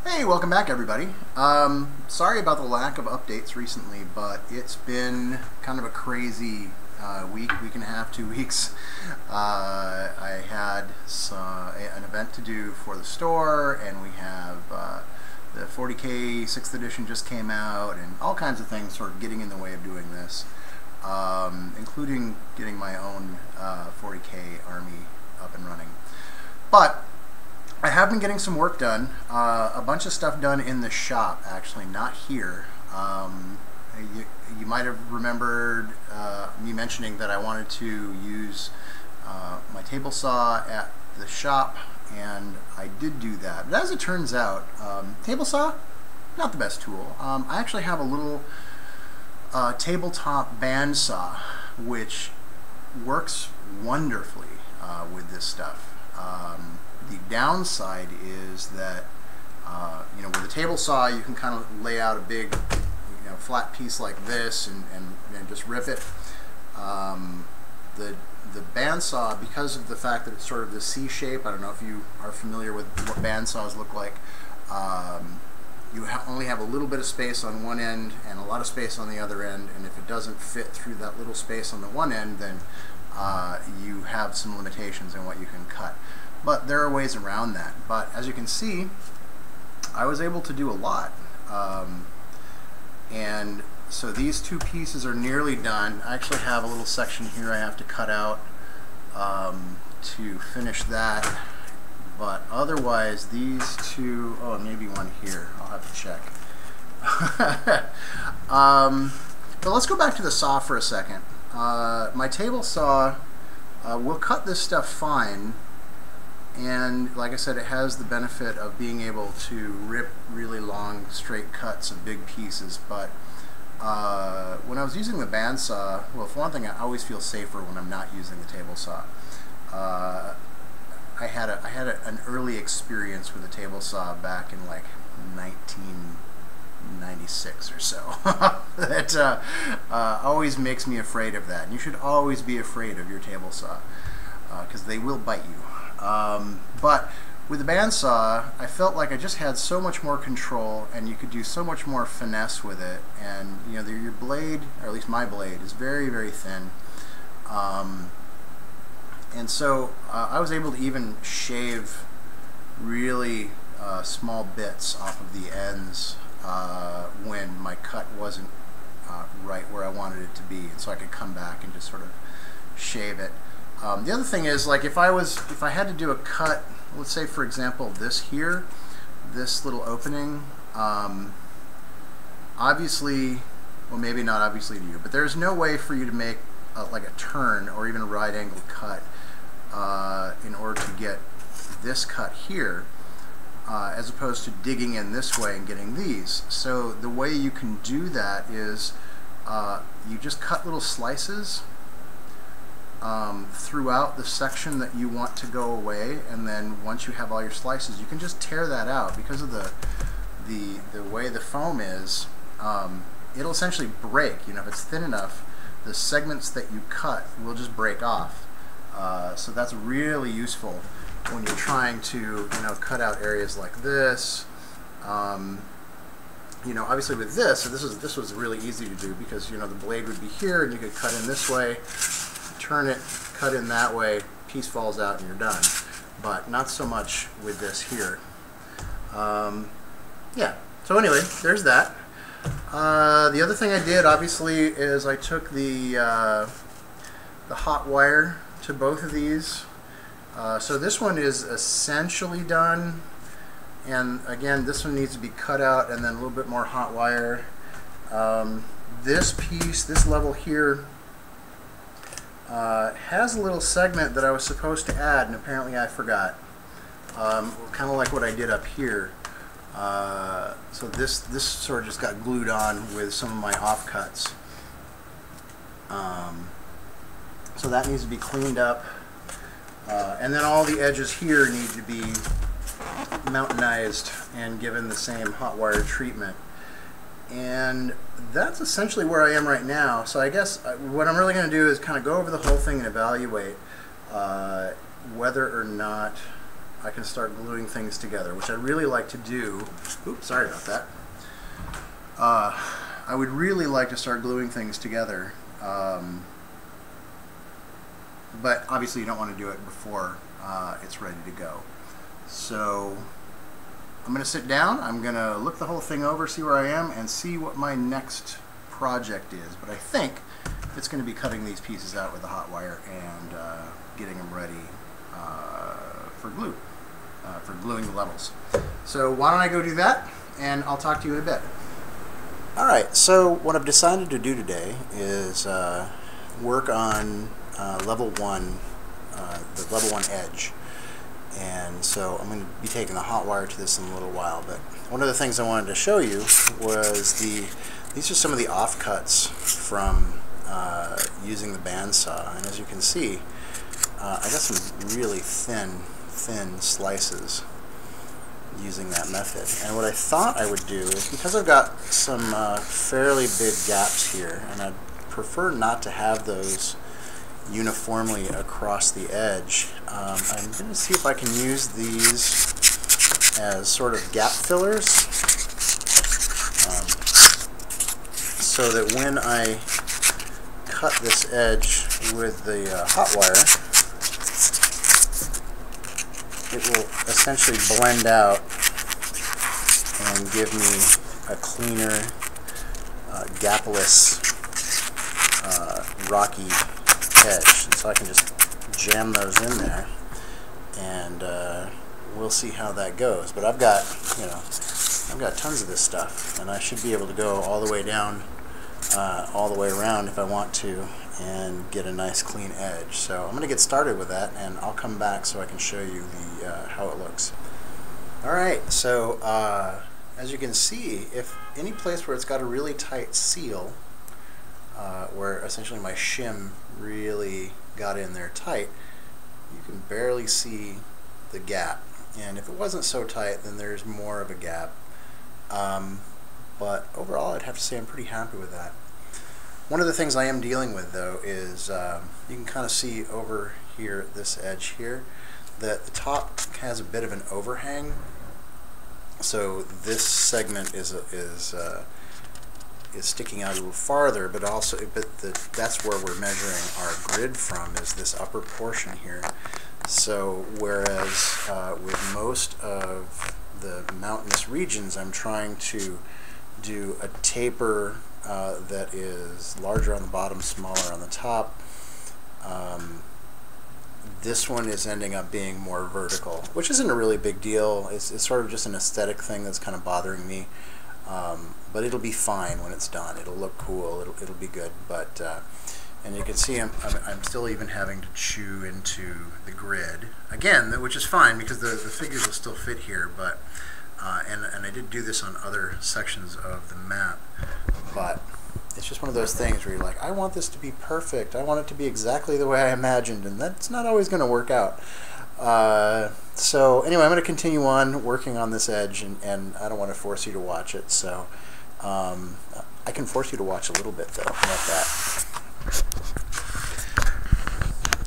Hey, welcome back everybody. Sorry about the lack of updates recently, but it's been kind of a crazy week and a half, 2 weeks. I had an event to do for the store, and we have the 40K 6th edition just came out, and all kinds of things sort of getting in the way of doing this, including getting my own 40K army up and running. But I have been getting some work done, a bunch of stuff done in the shop, actually, not here. You might have remembered me mentioning that I wanted to use my table saw at the shop, and I did do that. But as it turns out, table saw, not the best tool. I actually have a little tabletop band saw, which works wonderfully with this stuff. The downside is that with a table saw you can kind of lay out a big flat piece like this and just rip it. The bandsaw, because of the fact that it's sort of the C shape, I don't know if you are familiar with what bandsaws look like, you only have a little bit of space on one end and a lot of space on the other end, and if it doesn't fit through that little space on the one end, then you have some limitations in what you can cut. But there are ways around that. But as you can see, I was able to do a lot. And so these two pieces are nearly done. I actually have a little section here I have to cut out to finish that. But otherwise, these two, oh, maybe one here. I'll have to check. But let's go back to the saw for a second. My table saw will cut this stuff fine. And like I said, it has the benefit of being able to rip really long straight cuts of big pieces. But when I was using the bandsaw, well, for one thing, I always feel safer when I'm not using the table saw. I had an early experience with a table saw back in like 1996 or so. That always makes me afraid of that. And you should always be afraid of your table saw because they will bite you. But with the bandsaw, I felt like I just had so much more control, and you could do so much more finesse with it. And your blade, or at least my blade, is very, very thin. And so I was able to even shave really small bits off of the ends when my cut wasn't right where I wanted it to be, and so I could come back and just sort of shave it. The other thing is, like, if I had to do a cut, let's say for example this here, this little opening, obviously, well, maybe not obviously to you, but there's no way for you to make like a turn or even a right angle cut in order to get this cut here, as opposed to digging in this way and getting these. So the way you can do that is you just cut little slices throughout the section that you want to go away, and then once you have all your slices, you can just tear that out. Because of the way the foam is, it'll essentially break. If it's thin enough, the segments that you cut will just break off. So that's really useful when you're trying to cut out areas like this. Obviously with this, so this was really easy to do because the blade would be here, and you could cut in this way, turn it, cut in that way, piece falls out, and you're done. But not so much with this here. Yeah, so anyway, there's that. The other thing I did, obviously, is I took the hot wire to both of these. So this one is essentially done, and again, this one needs to be cut out and then a little bit more hot wire. This piece, this level here, has a little segment that I was supposed to add, and apparently I forgot. Kind of like what I did up here. So this sort of just got glued on with some of my offcuts. So that needs to be cleaned up. And then all the edges here need to be mountainized and given the same hot wire treatment. And that's essentially where I am right now. So I guess what I'm really going to do is kind of go over the whole thing and evaluate whether or not I can start gluing things together, which I really like to do. Oops, sorry about that. I would really like to start gluing things together, but obviously you don't want to do it before it's ready to go. So I'm going to sit down, I'm going to look the whole thing over, see where I am, and see what my next project is. But I think it's going to be cutting these pieces out with a hot wire and getting them ready for glue, for gluing the levels. So why don't I go do that, and I'll talk to you in a bit. Alright, so what I've decided to do today is work on level 1, the level 1 edge. And so I'm going to be taking the hot wire to this in a little while, but one of the things I wanted to show you was these are some of the offcuts from using the bandsaw. And as you can see, I got some really thin slices using that method. And what I thought I would do is, because I've got some fairly big gaps here, and I'd prefer not to have those uniformly across the edge, I'm going to see if I can use these as sort of gap fillers, so that when I cut this edge with the hot wire, it will essentially blend out and give me a cleaner, gapless, rocky edge. And so I can just jam those in there, and we'll see how that goes. But I've got tons of this stuff, and I should be able to go all the way down, all the way around if I want to, and get a nice clean edge. So I'm going to get started with that, and I'll come back so I can show you how it looks. Alright, so as you can see, if any place where it's got a really tight seal, where essentially my shim really got in there tight, you can barely see the gap. And if it wasn't so tight, then there's more of a gap. But overall, I'd have to say I'm pretty happy with that. One of the things I am dealing with, though, is you can kind of see over here, this edge here, that the top has a bit of an overhang. So this segment is sticking out a little farther, but also, that's where we're measuring our grid from, is this upper portion here. So whereas with most of the mountainous regions, I'm trying to do a taper that is larger on the bottom, smaller on the top. This one is ending up being more vertical, which isn't a really big deal. It's sort of just an aesthetic thing that's kind of bothering me. But it'll be fine when it's done. It'll look cool. It'll be good. But and you can see I'm still even having to chew into the grid again, which is fine because the figures will still fit here. But and I did do this on other sections of the map, but it's just one of those things where you're like, I want this to be perfect. I want it to be exactly the way I imagined, and that's not always going to work out. So anyway, I'm going to continue on working on this edge, and I don't want to force you to watch it, so I can force you to watch a little bit, though. How about that?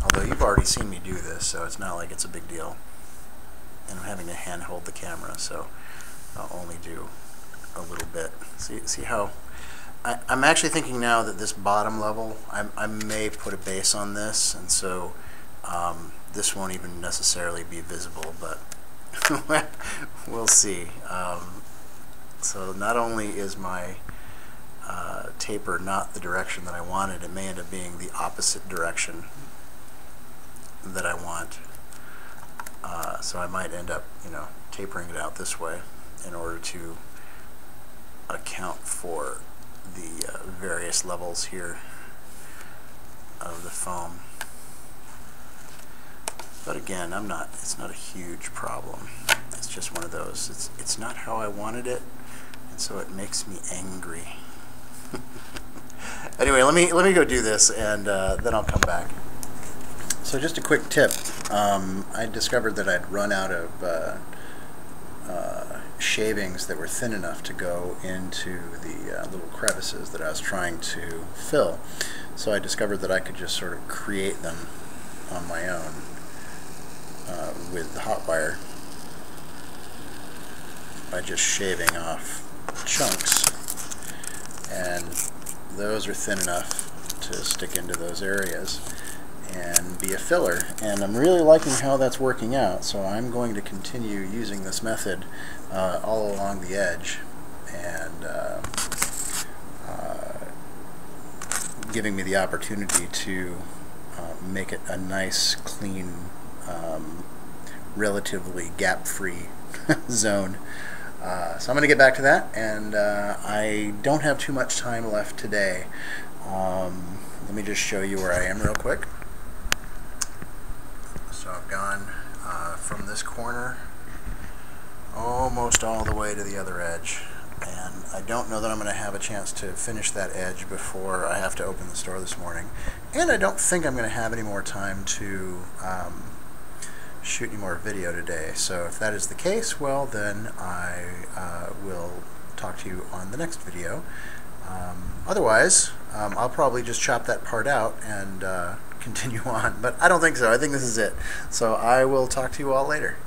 Although you've already seen me do this, so it's not like it's a big deal. And I'm having to hand hold the camera, so I'll only do a little bit. See how I'm actually thinking now that this bottom level, I may put a base on this, and so this won't even necessarily be visible, but we'll see. So not only is my taper not the direction that I wanted, it may end up being the opposite direction that I want. So I might end up, tapering it out this way in order to account for the various levels here of the foam. But again, it's not a huge problem. It's just one of those. It's not how I wanted it, and so it makes me angry. Anyway, let me go do this, and then I'll come back. So just a quick tip. I discovered that I'd run out of shavings that were thin enough to go into the little crevices that I was trying to fill. So I discovered that I could just sort of create them on my own. with the hot wire by just shaving off chunks, and those are thin enough to stick into those areas and be a filler. And I'm really liking how that's working out, so I'm going to continue using this method all along the edge, and giving me the opportunity to make it a nice, clean, relatively gap-free zone. So I'm going to get back to that, and I don't have too much time left today. Let me just show you where I am real quick. So I've gone from this corner almost all the way to the other edge, and I don't know that I'm going to have a chance to finish that edge before I have to open the store this morning, and I don't think I'm going to have any more time to shoot any more video today. So if that is the case, well, then I will talk to you on the next video. Otherwise, I'll probably just chop that part out and continue on, but I don't think so. I think this is it. So I will talk to you all later.